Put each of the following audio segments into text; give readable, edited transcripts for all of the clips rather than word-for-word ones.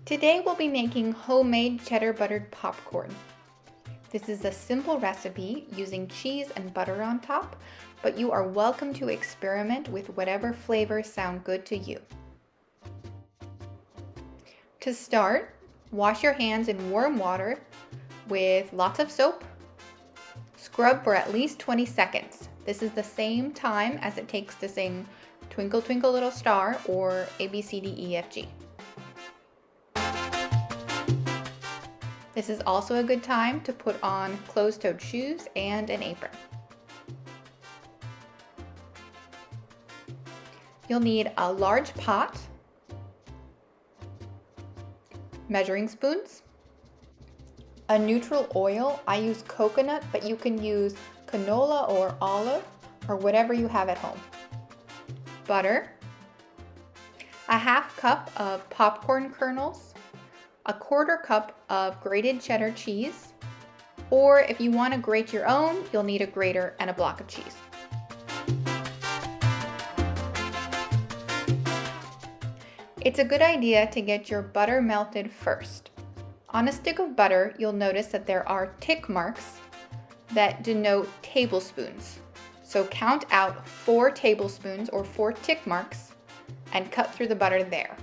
Today we'll be making homemade cheddar buttered popcorn. This is a simple recipe using cheese and butter on top, but you are welcome to experiment with whatever flavors sound good to you. To start, wash your hands in warm water with lots of soap. Scrub for at least 20 seconds. This is the same time as it takes to sing Twinkle Twinkle Little Star or ABCDEFG. This is also a good time to put on closed-toed shoes and an apron. You'll need a large pot, measuring spoons, a neutral oil. I use coconut, but you can use canola or olive or whatever you have at home. Butter, a half cup of popcorn kernels, a quarter cup of grated cheddar cheese, or if you want to grate your own, you'll need a grater and a block of cheese. It's a good idea to get your butter melted first. On a stick of butter, you'll notice that there are tick marks that denote tablespoons. So count out 4 tablespoons or 4 tick marks and cut through the butter there.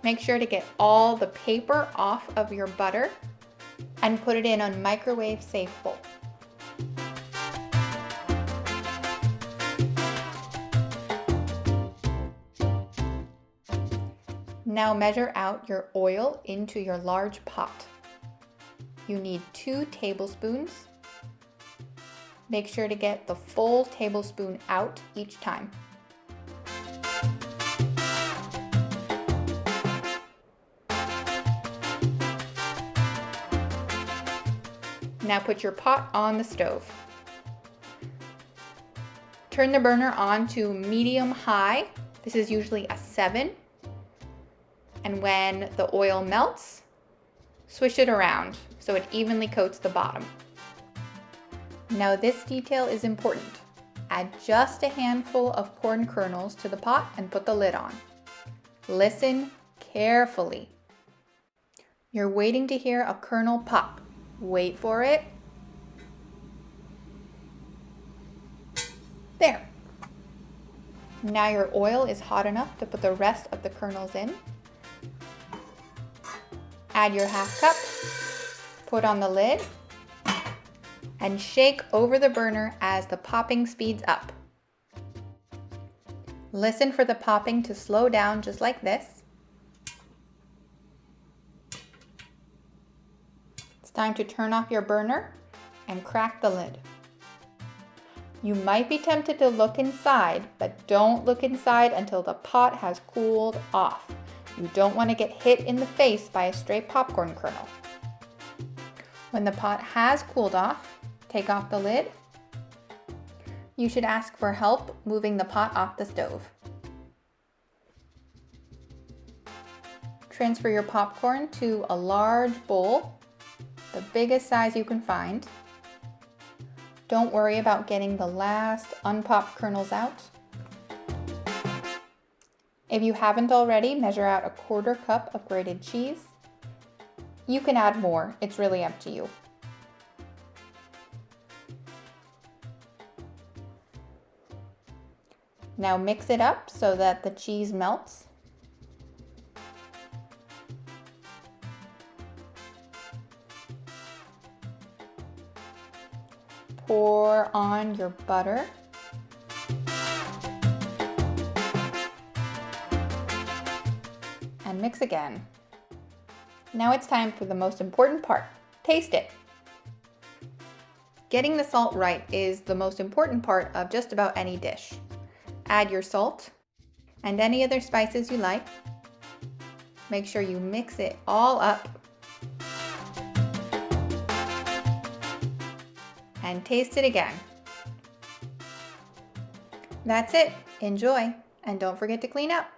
Make sure to get all the paper off of your butter and put it in a microwave safe bowl. Now measure out your oil into your large pot. You need 2 tablespoons. Make sure to get the full tablespoon out each time. Now put your pot on the stove. Turn the burner on to medium-high. This is usually a 7. And when the oil melts, swish it around so it evenly coats the bottom. Now this detail is important. Add just a handful of corn kernels to the pot and put the lid on. Listen carefully. You're waiting to hear a kernel pop. Wait for it. There. Now your oil is hot enough to put the rest of the kernels in. Add your half cup, put on the lid, and shake over the burner as the popping speeds up. Listen for the popping to slow down just like this. It's time to turn off your burner and crack the lid. You might be tempted to look inside, but don't look inside until the pot has cooled off. You don't want to get hit in the face by a stray popcorn kernel. When the pot has cooled off, take off the lid. You should ask for help moving the pot off the stove. Transfer your popcorn to a large bowl, the biggest size you can find. Don't worry about getting the last unpopped kernels out. If you haven't already, measure out a quarter cup of grated cheese. You can add more, it's really up to you. Now mix it up so that the cheese melts. Pour on your butter. And mix again. Now it's time for the most important part. Taste it. Getting the salt right is the most important part of just about any dish. Add your salt and any other spices you like. Make sure you mix it all up. And taste it again. That's it. Enjoy, and don't forget to clean up.